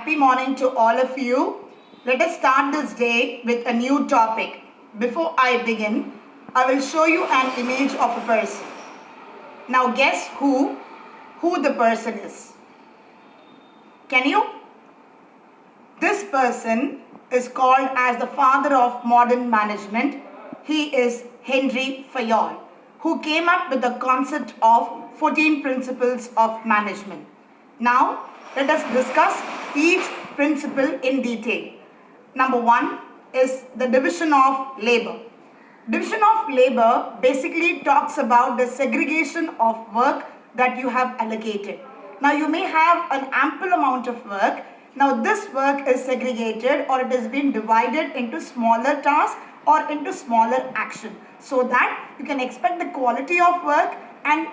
happy morning to all of you. Let us start this day with a new topic. Before I begin, I will show you an image of a person. Now guess who the person is. Can you? This person is called as the father of modern management. He is Henry Fayol, who came up with the concept of 14 principles of management. Now, let us discuss each principle in detail. Number one is the division of labor. Division of labor basically talks about the segregation of work that you have allocated. Now, you may have an ample amount of work. Now, this work is segregated or it has been divided into smaller tasks or into smaller action so that you can expect the quality of work, and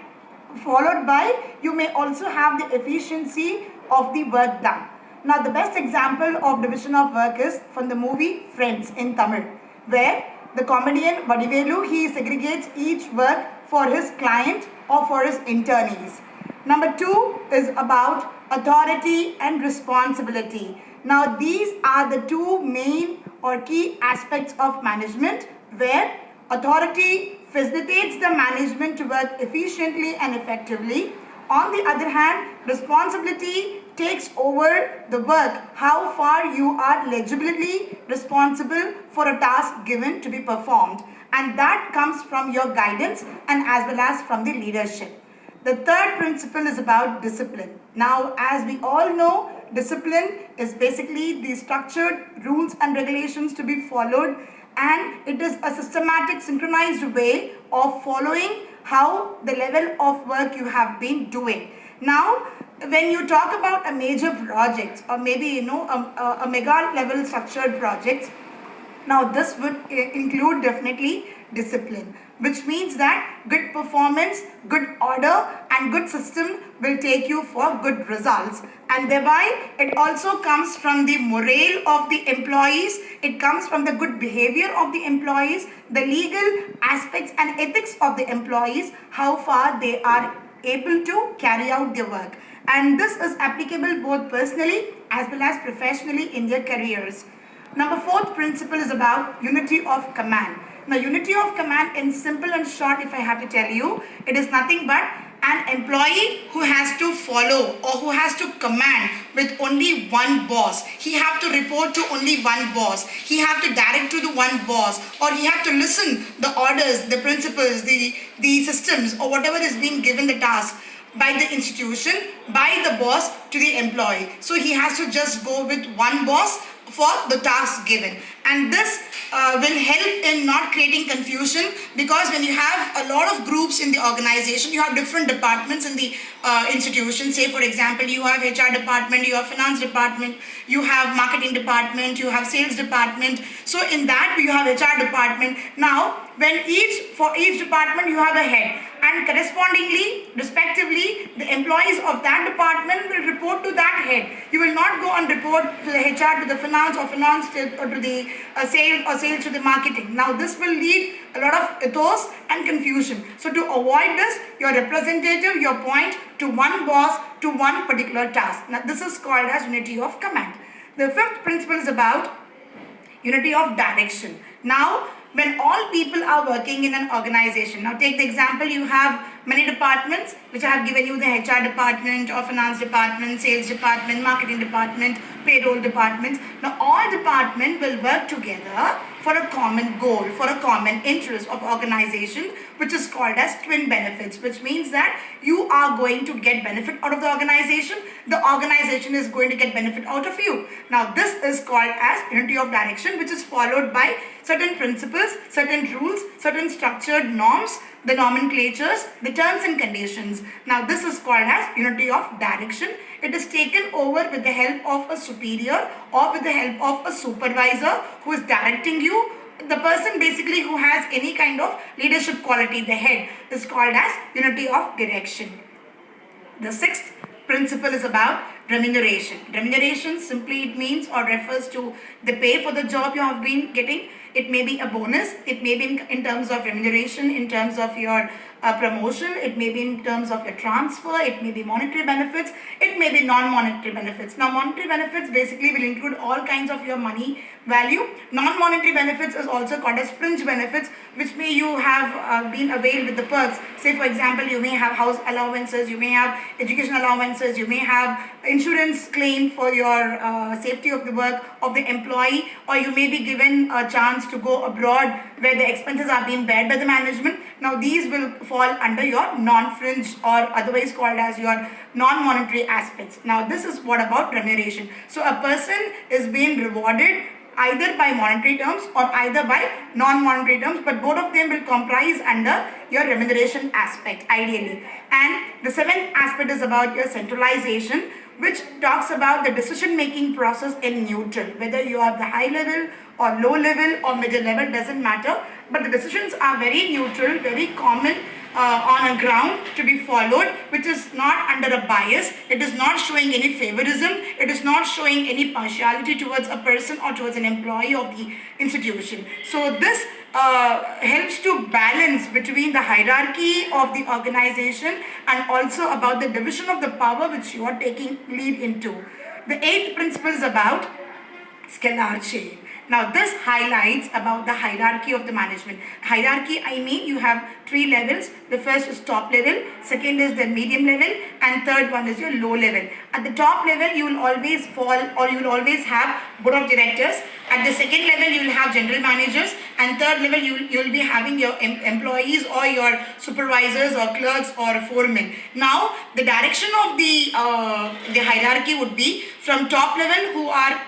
followed by you may also have the efficiency of the work done. Now, the best example of division of work is from the movie Friends in Tamil, where the comedian Vadivelu, he segregates each work for his client or for his internees. Number two is about authority and responsibility. Now, these are the two main or key aspects of management, where authority facilitates the management to work efficiently and effectively. On the other hand, responsibility takes over the work, how far you are legibly responsible for a task given to be performed, and that comes from your guidance and as well as from the leadership. The third principle is about discipline. Now, as we all know, discipline is basically the structured rules and regulations to be followed, and it is a systematic, synchronized way of following how the level of work you have been doing. Now, when you talk about a major project or maybe a mega level structured projects, now this would include definitely discipline, which means that good performance, good order and good system will take you for good results, and thereby it also comes from the morale of the employees, it comes from the good behavior of the employees, the legal aspects and ethics of the employees, how far they are able to carry out their work, and this is applicable both personally as well as professionally in their careers. Number fourth principle is about unity of command. Now, unity of command in simple and short, if I have to tell you, it is nothing but an employee who has to follow or who has to command with only one boss. He have to report to only one boss. He have to direct to the one boss, or he have to listen the orders, the principles, the systems or whatever is being given the task by the institution, by the boss to the employee. So he has to just go with one boss for the task given, and this will help in not creating confusion, because when you have a lot of groups in the organization, you have different departments in the institution. Say for example, you have HR department, you have finance department, you have marketing department, you have sales department. So in that you have HR department. Now when for each department you have a head, and correspondingly, respectively, the employees of that department will report to that head. You will not go and report to the HR, to the finance, or finance to the sales, or sales to the marketing. Now this will lead a lot of ethos and confusion. So to avoid this, your representative, your point to one boss, to one particular task. Now this is called as unity of command. The fifth principle is about unity of direction. Now, when all people are working in an organization, now take the example, you have many departments which I have given you, the HR department or finance department, sales department, marketing department, payroll departments. Now all departments will work together for a common goal, for a common interest of organization, which is called as twin benefits, which means that you are going to get benefit out of the organization is going to get benefit out of you. Now this is called as unity of direction, which is followed by certain principles, certain rules, certain structured norms, the nomenclatures, the terms and conditions. Now this is called as unity of direction. It is taken over with the help of a superior or with the help of a supervisor who is directing you. The person basically who has any kind of leadership quality, the head, is called as unity of direction. The sixth principle is about remuneration. Remuneration simply it means or refers to the pay for the job you have been getting. It may be a bonus, it may be in terms of remuneration, in terms of your promotion, it may be in terms of your transfer, it may be monetary benefits, it may be non-monetary benefits. Now monetary benefits basically will include all kinds of your money value. Non-monetary benefits is also called as fringe benefits, which may you have been availed with the perks. Say for example, you may have house allowances, you may have education allowances, you may have insurance claim for your safety of the work of the employee, or you may be given a chance to go abroad where the expenses are being bared by the management. Now these will fall under your non-fringe, or otherwise called as your non-monetary aspects. Now this is what about remuneration. So a person is being rewarded either by monetary terms or either by non-monetary terms, but both of them will comprise under your remuneration aspect ideally. And the seventh aspect is about your centralization, which talks about the decision making process in neutral. Whether you are the high level or low level or middle level, doesn't matter, but the decisions are very neutral, very common on a ground to be followed, which is not under a bias. It is not showing any favorism. It is not showing any partiality towards a person or towards an employee of the institution. So this helps to balance between the hierarchy of the organization and also about the division of the power which you are taking lead into. The eighth principle is about Scalar Chain. Now this highlights about the hierarchy of the management. Hierarchy, I mean you have three levels. The first is top level, second is the medium level, and third one is your low level. At the top level you will always fall, or you will always have board of directors. At the second level you will have general managers, and third level you will be having your employees or your supervisors or clerks or foremen. Now the direction of the hierarchy would be from top level, who are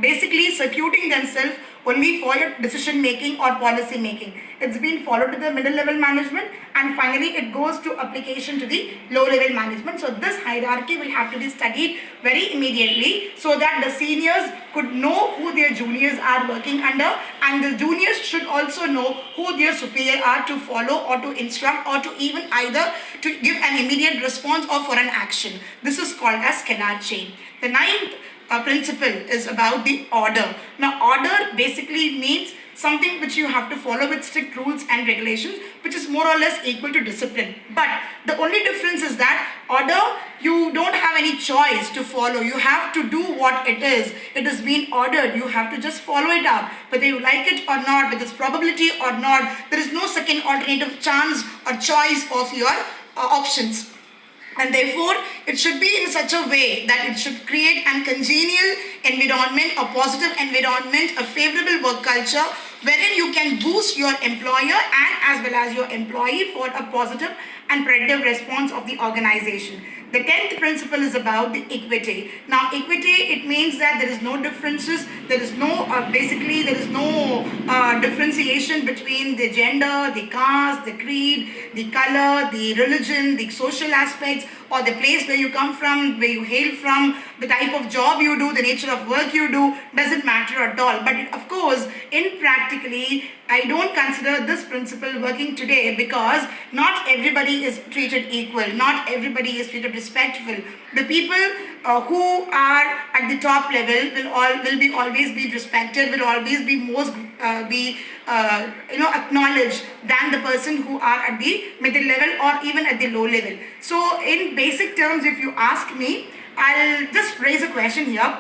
basically circuiting themselves only for your decision making or policy making. It's been followed to the middle level management, and finally it goes to application to the low level management. So this hierarchy will have to be studied very immediately so that the seniors could know who their juniors are working under, and the juniors should also know who their superior are to follow or to instruct or to even either to give an immediate response or for an action. This is called as Scalar Chain. The ninth principle is about the order. Now order basically means something which you have to follow with strict rules and regulations, which is more or less equal to discipline. But the only difference is that order, you don't have any choice to follow. You have to do what it is. It is being ordered. You have to just follow it up. Whether you like it or not, with its probability or not, there is no second alternative chance or choice of your options. And therefore, it should be in such a way that it should create a congenial environment, a positive environment, a favorable work culture, wherein you can boost your employer and as well as your employee for a positive and predictive response of the organization. The 10th principle is about the equity. Now equity, it means that there is no differences, there is no differentiation between the gender, the caste, the creed, the color, the religion, the social aspects, or the place where you come from, where you hail from, the type of job you do, the nature of work you do, doesn't matter at all. But of course, in practically, I don't consider this principle working today, because not everybody is treated equal, not everybody is treated respectful. The people who are at the top level will always be respected, will always be most acknowledged than the person who are at the middle level or even at the low level. So in basic terms, if you ask me, I'll just raise a question here.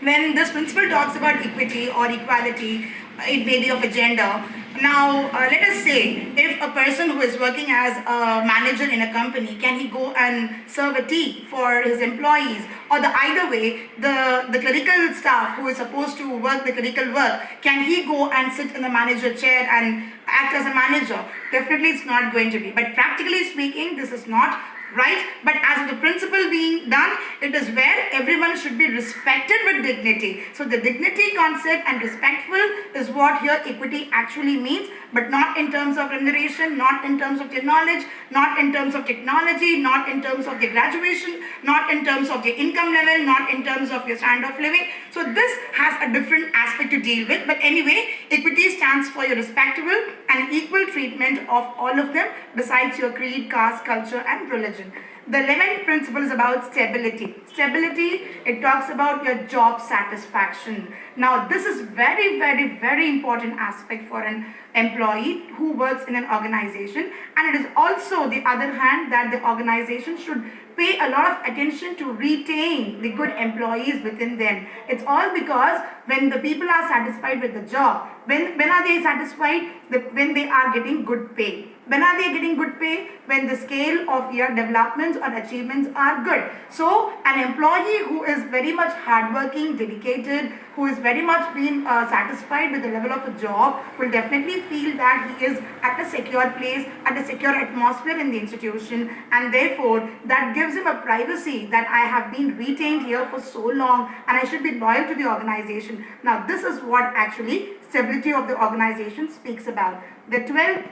When this principle talks about equity or equality, it may be of a gender. Now, let us say if a person who is working as a manager in a company, can he go and serve a tea for his employees? Or the either way, the clerical staff who is supposed to work the clerical work, can he go and sit in the manager chair and act as a manager? Definitely it's not going to be. But practically speaking, this is not right. But as the principle being done, it is where everyone should be respected with dignity. So the dignity concept and respectful is what here equity actually means, but not in terms of remuneration, not in terms of their knowledge, not in terms of technology, not in terms of their graduation, not in terms of their income level, not in terms of your standard of living. So this has a different aspect to deal with. But anyway, equity stands for your respectable and equal treatment of all of them besides your creed, caste, culture and religion. The 11th principle is about stability. Stability, it talks about your job satisfaction. Now, this is very, very, very important aspect for an employee who works in an organization, and it is also the other hand that the organization should pay a lot of attention to retain the good employees within them. It's all because when the people are satisfied with the job, when are they satisfied? When they are getting good pay. When are they getting good pay? When the scale of your developments or achievements are good. So an employee who is very much hardworking, dedicated, who is very much being satisfied with the level of a job will definitely feel that he is at a secure place, at a secure atmosphere in the institution, and therefore that gives him a privacy that I have been retained here for so long and I should be loyal to the organization. Now this is what actually stability of the organization speaks about. The 12th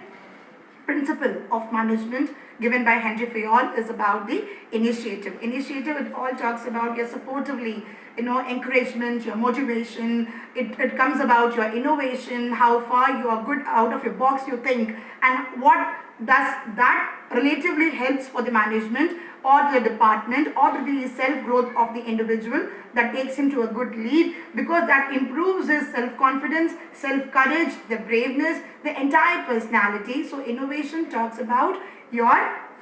principle of management given by Henry Fayol is about the initiative. Initiative, it all talks about your supportively, encouragement, your motivation. It comes about your innovation, how far you are good out of your box you think, and what does that relatively helps for the management or the department or the self-growth of the individual that takes him to a good lead, because that improves his self-confidence, self-courage, the braveness, the entire personality. So innovation talks about your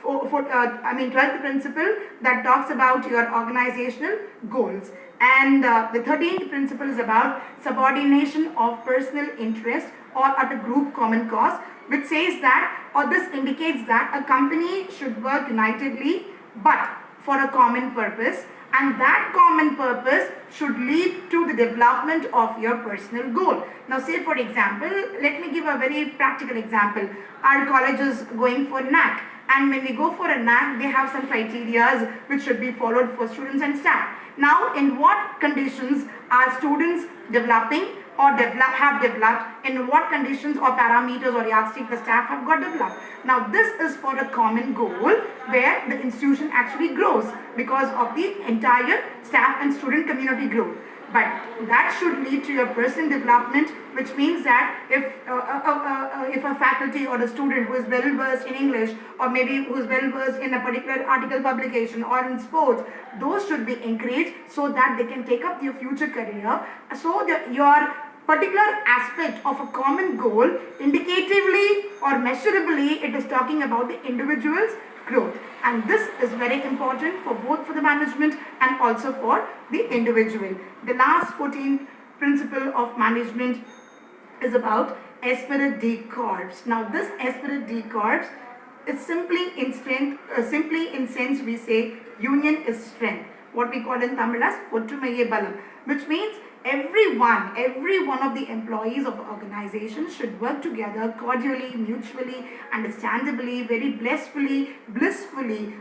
12th principle that talks about your organizational goals. And the 13th principle is about subordination of personal interest or at a group common cause, which says that, or this indicates that a company should work unitedly but for a common purpose, and that common purpose should lead to the development of your personal goal. Now say for example, let me give a very practical example. Our college is going for NAC, and when we go for a NAC, they have some criteria which should be followed for students and staff. Now in what conditions are students developing or have developed, in what conditions or parameters or yardstick the staff have got developed. Now this is for a common goal where the institution actually grows because of the entire staff and student community growth. But that should lead to your personal development, which means that if a faculty or a student who is well versed in English, or maybe who is well versed in a particular article publication or in sports, those should be encouraged so that they can take up their future career. So your particular aspect of a common goal, indicatively or measurably, it is talking about the individual's growth, and this is very important for both for the management and also for the individual. The last 14th principle of management is about esprit de corps. Now this esprit de corps is simply in sense we say union is strength, what we call in Tamil as Ottumaye Balam, which means every one of the employees of the organization should work together cordially, mutually, understandably, very blissfully,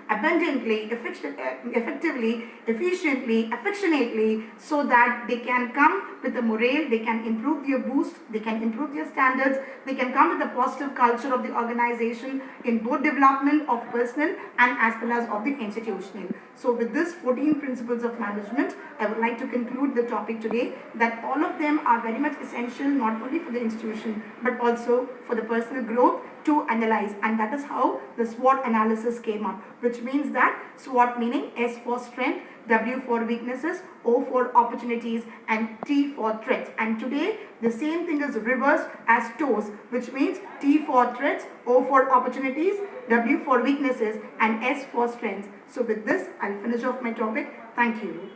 abundantly, effectively, efficiently, affectionately, so that they can come with the morale, they can improve their boost, they can improve their standards, they can come with the positive culture of the organization in both development of personal and as well as of the institutional. So with this 14 principles of management, I would like to conclude the topic today, that all of them are very much essential not only for the institution but also for the personal growth to analyze, and that is how the SWOT analysis came up, which means that SWOT meaning S for strength, W for weaknesses, O for opportunities, and T for threats. And today the same thing is reversed as TOES, which means T for threats, O for opportunities, W for weaknesses, and S for strengths. So with this, I'll finish off my topic. Thank you.